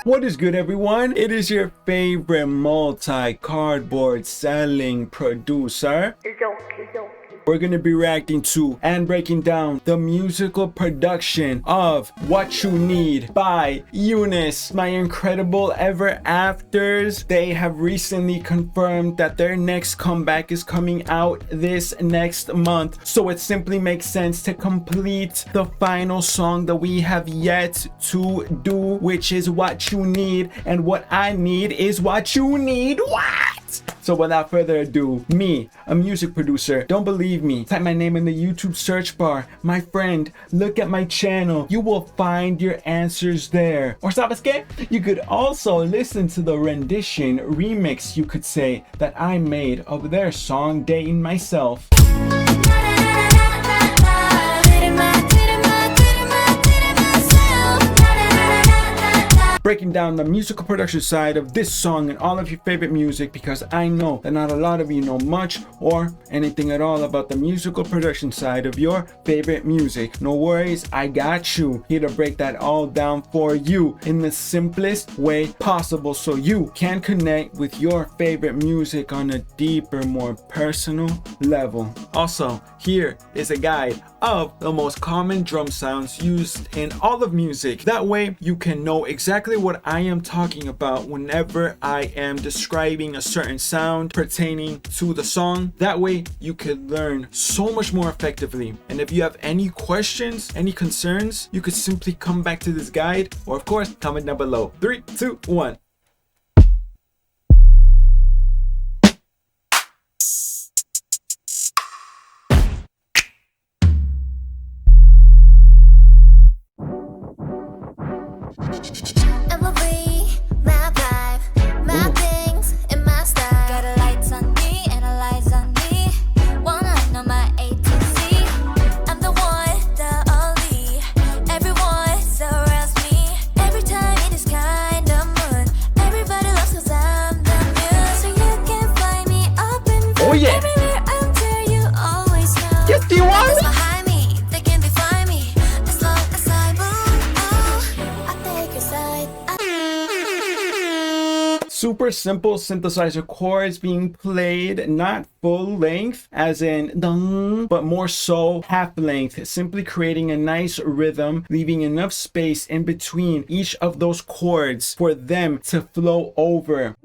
What is good, everyone? It is your favorite multi-cardboard selling producer. We're gonna be reacting to and breaking down the musical production of Whatchu Need by Unis. My incredible ever afters. They have recently confirmed that their next comeback is coming out this next month. So it simply makes sense to complete the final song that we have yet to do, which is Whatchu Need. And what I need is Whatchu Need. What? So without further ado, me, a music producer, don't believe me? Type my name in the YouTube search bar. My friend, look at my channel. You will find your answers there. Or sabes que? You could also listen to the rendition, remix, you could say, that I made of their song Dating Myself. Breaking down the musical production side of this song and all of your favorite music, because I know that not a lot of you know much or anything at all about the musical production side of your favorite music. No worries, I got you, here to break that all down for you in the simplest way possible so you can connect with your favorite music on a deeper, more personal level. Also, here is a guide of the most common drum sounds used in all of music. That way you can know exactly what I am talking about whenever I am describing a certain sound pertaining to the song. That way you can learn so much more effectively. And if you have any questions, any concerns, you could simply come back to this guide, or of course comment down below. 3, 2, 1. Oh yeah! Yes, do you want it? Super simple synthesizer chords being played, not full length as in dun, but more so half length, simply creating a nice rhythm, leaving enough space in between each of those chords for them to flow over.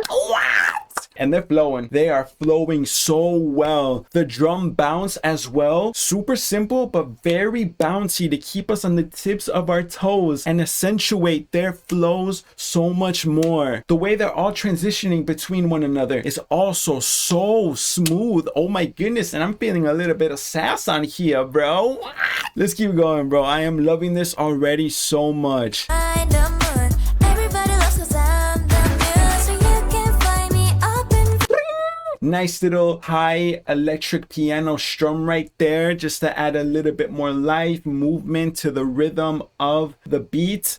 What? And they're flowing. They are flowing so well. The drum bounce as well. Super simple, but very bouncy to keep us on the tips of our toes and accentuate their flows so much more. The way they're all transitioning between one another is also so smooth. Oh my goodness. And I'm feeling a little bit of sass on here, bro. Let's keep going, bro. I am loving this already so much. Nice little high electric piano strum right there, just to add a little bit more life, movement to the rhythm of the beat.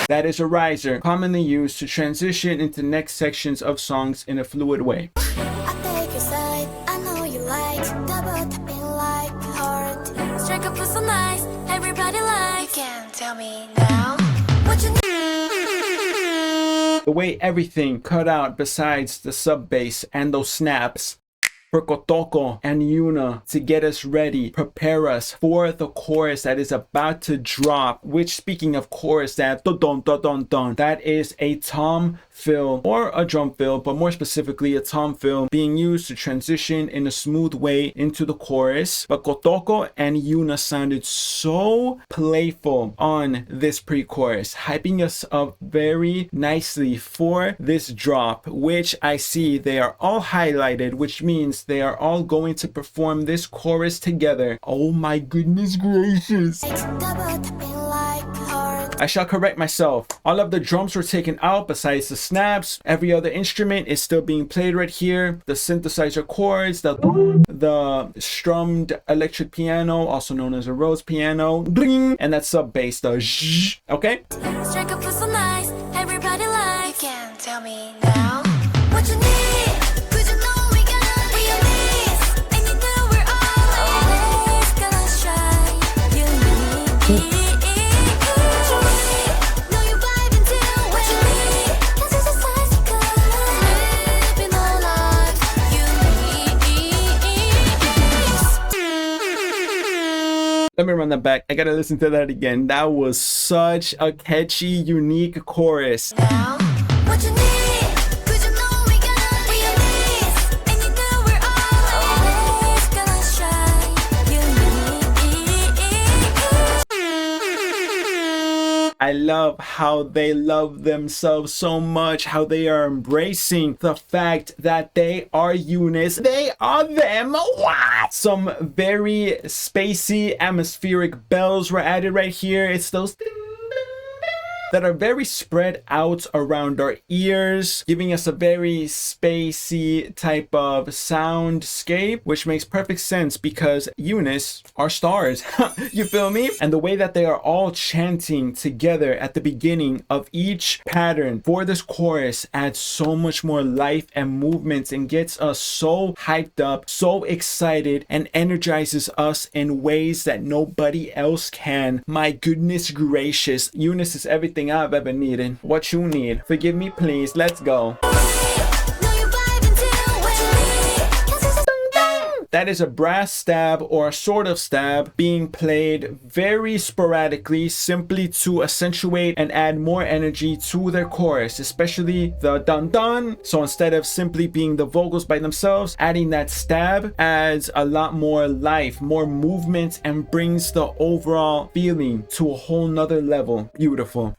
That is a riser, commonly used to transition into next sections of songs in a fluid way. Tell me now, what you need. The way everything cut out besides the sub bass and those snaps for Kotoko and Yuna to get us ready, prepare us for the chorus that is about to drop, which, speaking of chorus, that dun dun dun dun, that is a tom fill or a drum fill, but more specifically a tom fill being used to transition in a smooth way into the chorus. But Kotoko and Yuna sounded so playful on this pre-chorus, hyping us up very nicely for this drop, which I see they are all highlighted, which means they are all going to perform this chorus together. Oh my goodness gracious. I shall correct myself. All of the drums were taken out besides the snaps. Every other instrument is still being played right here. The synthesizer chords, the strummed electric piano, also known as a Rhodes piano, and that sub bass, the zh, okay? Strike up so nice, everybody likes. You can tell me now what you need. 'Cause you know we gotta be Know you vibing to what you need. 'Cause it's a classic. Living all life you need. Let me run that back. I gotta listen to that again. That was such a catchy, unique chorus. Now, what you need? 'Cause you know we got Unis, and you know we're always gonna shine. I love how they love themselves so much, how they are embracing the fact that they are Unis. They are them. What? Some very spacey atmospheric bells were added right here. It's those that are very spread out around our ears, giving us a very spacey type of soundscape, which makes perfect sense because Unis are stars. You feel me? And the way that they are all chanting together at the beginning of each pattern for this chorus adds so much more life and movement and gets us so hyped up, so excited, and energizes us in ways that nobody else can. My goodness gracious, Unis is everything I've ever needed. What you need? Forgive me, please. Let's go. That is a brass stab or a sort of stab being played very sporadically, simply to accentuate and add more energy to their chorus, especially the dun dun. So instead of simply being the vocals by themselves, adding that stab adds a lot more life, more movement, and brings the overall feeling to a whole nother level. Beautiful.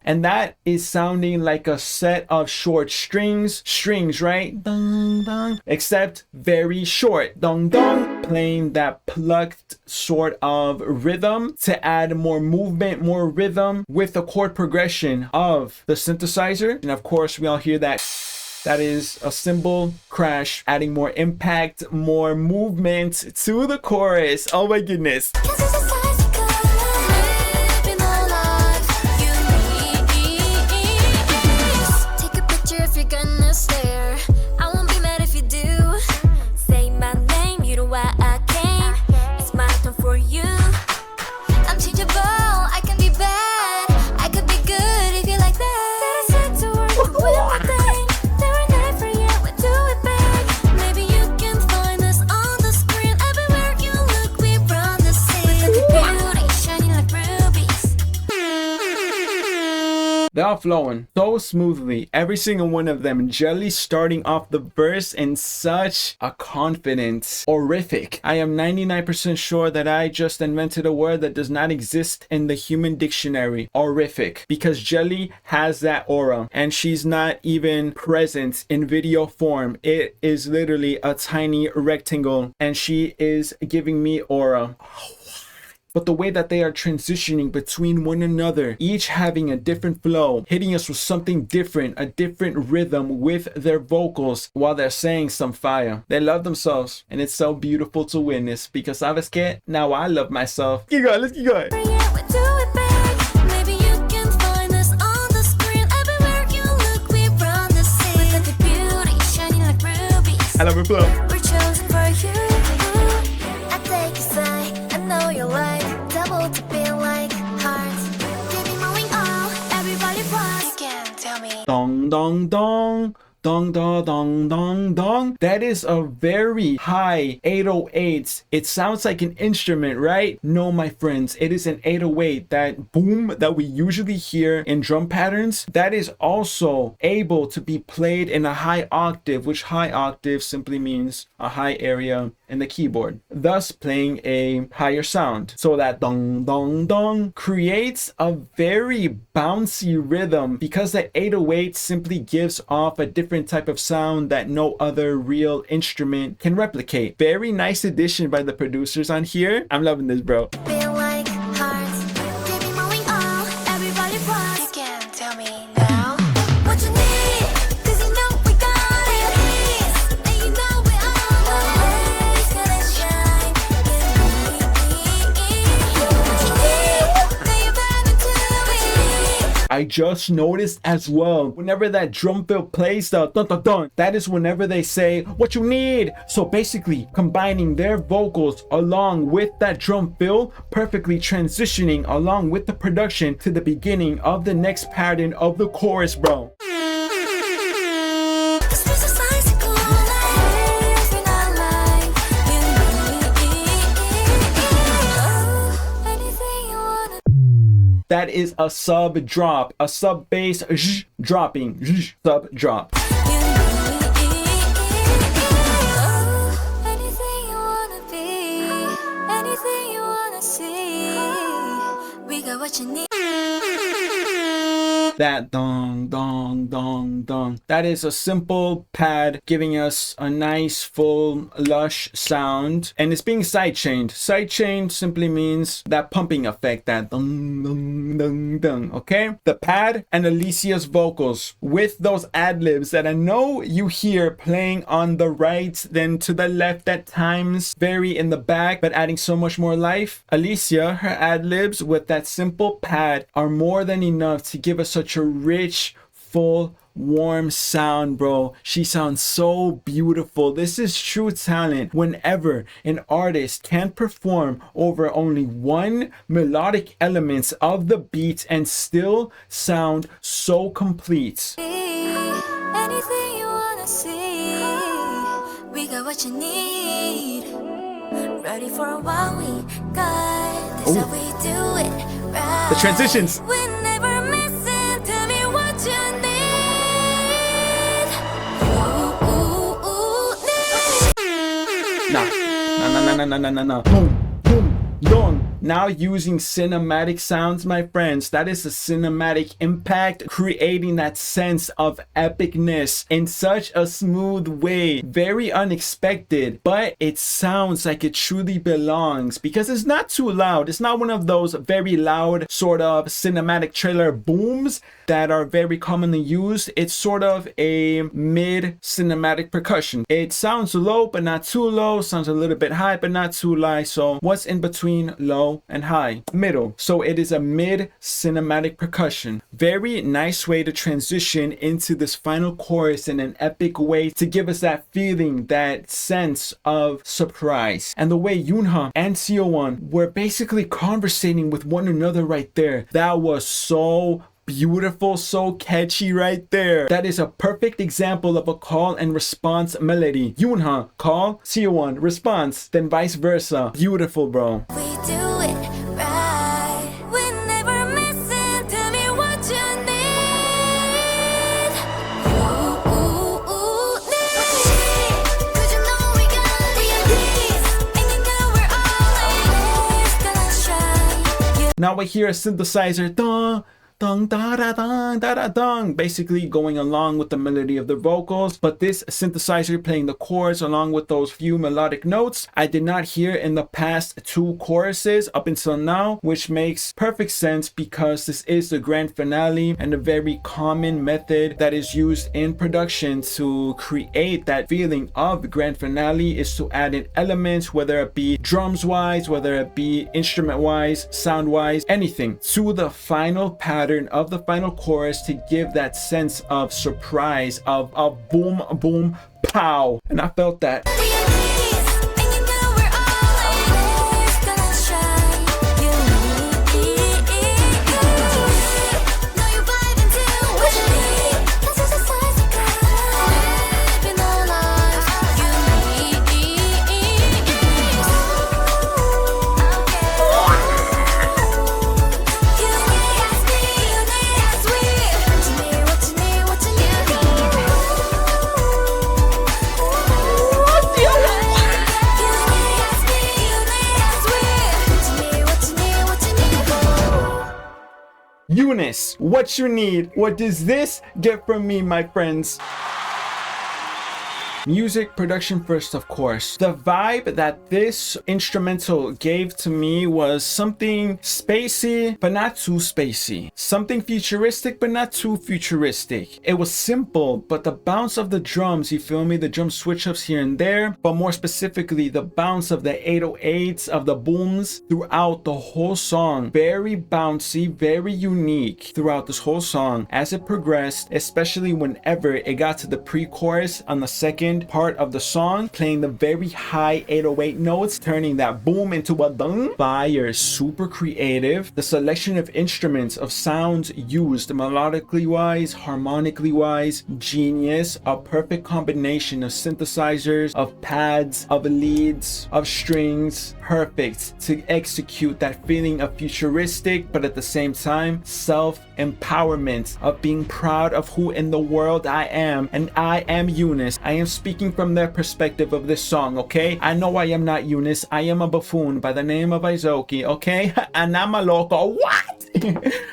And that is sounding like a set of short strings, right? Dun, dun. Except very short. Dun, dun. Playing that plucked sort of rhythm to add more movement, more rhythm with the chord progression of the synthesizer. And of course, we all hear that. That is a cymbal crash, adding more impact, more movement to the chorus. Oh my goodness. They're all flowing so smoothly. Every single one of them. Jelly starting off the verse in such a confidence. Horrific. I am 99% sure that I just invented a word that does not exist in the human dictionary. Horrific. Because Jelly has that aura. And she's not even present in video form. It is literally a tiny rectangle. And she is giving me aura. But the way that they are transitioning between one another, each having a different flow, hitting us with something different, a different rhythm with their vocals while they're saying some fire. They love themselves, and it's so beautiful to witness because ¿sabes qué? Now I love myself. Keep going, let's keep going. I love her flow. We're chosen for you. I take your side. I know you like double to be like hearts. Keep me moving on. Everybody pause. You can tell me. Dong dong dong. Dong dong dong dong dong. That is a very high 808. It sounds like an instrument, right? No, my friends, it is an 808. That boom that we usually hear in drum patterns, that is also able to be played in a high octave, which high octave simply means a high area in the keyboard, thus playing a higher sound. So that dong dong dong creates a very bouncy rhythm because the 808 simply gives off a different type of sound that no other real instrument can replicate. Very nice addition by the producers on here. I'm loving this, bro. Feel like hearts. Keep me moving on. Everybody pause. You can tell me now what you need. 'Cause you know we got it. And you know we always gonna shine. I just noticed as well, whenever that drum fill plays the dun dun dun, that is whenever they say what you need. So basically combining their vocals along with that drum fill, perfectly transitioning along with the production to the beginning of the next pattern of the chorus, bro. That is a sub drop, a sub bass dropping, sub drop. Anything you wanna be, anything you wanna see, we got what you need. That dong dong dong dong, that is a simple pad giving us a nice full lush sound, and it's being sidechained. Sidechained simply means that pumping effect, that dong dong dong dong. Okay, the pad and Alicia's vocals with those ad-libs that I know you hear playing on the right, then to the left at times, very in the back, but adding so much more life. Alicia, her ad-libs with that simple pad are more than enough to give us such a rich, full, warm sound, bro. She sounds so beautiful. This is true talent whenever an artist can perform over only one melodic elements of the beat and still sound so complete. Anything you wanna see, we got what you need. Ready for a while, we got this. How we do it right. The transitions. We never miss it. Tell me what you need. No. Boom, boom, dong. Now using cinematic sounds, my friends, that is a cinematic impact, creating that sense of epicness in such a smooth way. Very unexpected, but it sounds like it truly belongs because it's not too loud. It's not one of those very loud sort of cinematic trailer booms that are very commonly used. It's sort of a mid cinematic percussion. It sounds low but not too low, sounds a little bit high but not too high. So what's in between low and high? Middle. So it is a mid cinematic percussion. Very nice way to transition into this final chorus in an epic way to give us that feeling, that sense of surprise. And the way Yoonha and Seo were basically conversating with one another right there, that was so beautiful, so catchy right there. That is a perfect example of a call and response melody. Yoonha, call, Seo response, then vice versa. Beautiful, bro. We do it right. We never miss it. Tell me what you need. Need. 'Cause you know we got these. And you know we're always gonna shine. Now I hear a synthesizer, dun, dun, da da dun, da da dun, basically going along with the melody of the vocals. But this synthesizer playing the chords along with those few melodic notes, I did not hear in the past two choruses up until now, which makes perfect sense because this is the grand finale, and a very common method that is used in production to create that feeling of the grand finale is to add in elements, whether it be drums wise, whether it be instrument wise, sound wise, anything to the final pattern of the final chorus to give that sense of surprise, of boom boom pow. And I felt that. Unis, what you need? What does this get from me, my friends? Music production first, of course. The vibe that this instrumental gave to me was something spacey, but not too spacey. Something futuristic, but not too futuristic. It was simple, but the bounce of the drums, you feel me? The drum switch ups here and there, but more specifically, the bounce of the 808s, of the booms throughout the whole song. Very bouncy, very unique throughout this whole song as it progressed, especially whenever it got to the pre-chorus on the second part of the song, playing the very high 808 notes, turning that boom into a dung. Fire, super creative. The selection of instruments, of sounds used, melodically wise, harmonically wise, genius. A perfect combination of synthesizers, of pads, of leads, of strings. Perfect to execute that feeling of futuristic, but at the same time, self-empowerment, of being proud of who in the world I am. And I am Unis. I am speaking from their perspective of this song, okay? I know I am not Unis. I am a buffoon by the name of Izoki, okay? And I'm a loco. What?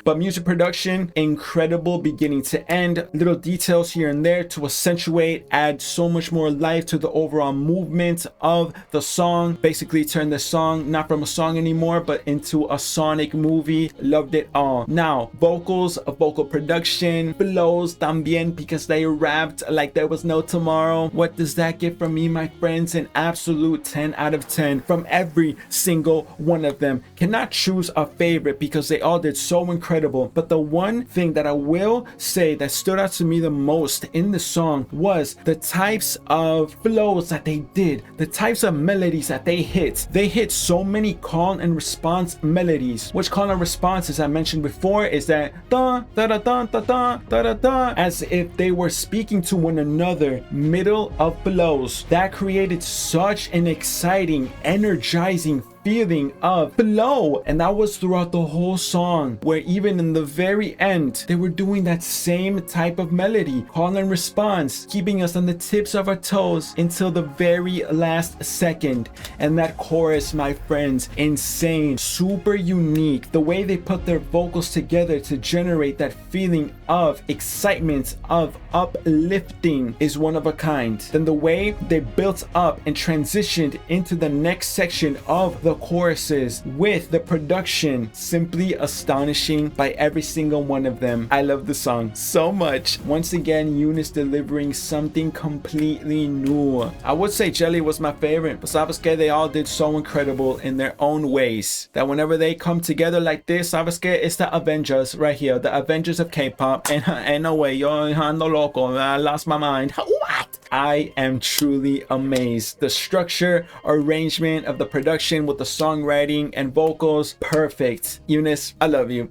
But music production, incredible beginning to end. Little details here and there to accentuate, add so much more life to the overall movement of the song. Basically turn the song not from a song anymore, but into a sonic movie. Loved it all. Now, vocals, vocal production, flows también, because they rapped like there was no tomorrow. What does that get from me, my friends? An absolute 10 out of 10 from every single one of them. Cannot choose a favorite because they all did so incredible. But the one thing that I will say that stood out to me the most in the song was the types of flows that they did, the types of melodies that they hit. They hit so many call and response melodies, which call and response, as I mentioned before, is that da da da da da da da da da, as if they were speaking to one another, middle of flows. That created such an exciting, energizing feeling of flow, and that was throughout the whole song, where even in the very end they were doing that same type of melody, call and response, keeping us on the tips of our toes until the very last second. And that chorus, my friends, insane, super unique. The way they put their vocals together to generate that feeling of excitement, of uplifting, is one of a kind. Then the way they built up and transitioned into the next section of the choruses with the production, simply astonishing by every single one of them. I love the song so much. Once again, Unis delivering something completely new. I would say Jelly was my favorite, but sabes que they all did so incredible in their own ways that whenever they come together like this, sabes que it's the Avengers right here, the Avengers of K-pop. And ain't no way, yo ando loco, I lost my mind. What? I am truly amazed. The structure, arrangement of the production with the songwriting and vocals, perfect. Unis, I love you.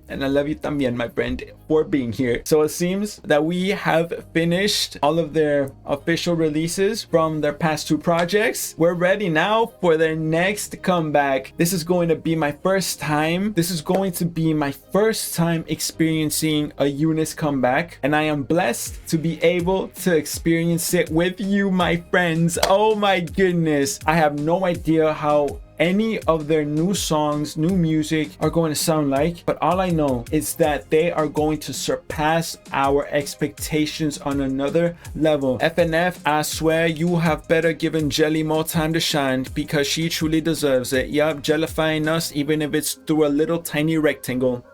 And I love you también, my friend, for being here. So it seems that we have finished all of their official releases from their past two projects. We're ready now for their next comeback. This is going to be my first time. This is going to be my first time experiencing a Unis comeback, and I am blessed to be able to experience it with you, my friends. Oh my goodness. I have no idea how any of their new songs, new music are going to sound like, but all I know is that they are going to surpass our expectations on another level. FNF, I swear you have better given Jelly more time to shine, because she truly deserves it. Yup, jellifying us, even if it's through a little tiny rectangle.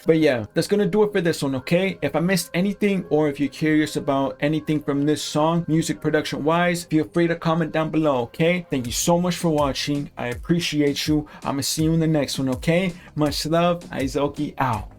But yeah, that's gonna do it for this one, okay? If I missed anything, or if you're curious about anything from this song, music production wise, feel free to comment down below, okay? Thank you so much for watching. I appreciate you. I'm gonna see you in the next one, okay? Much love. Izoki out.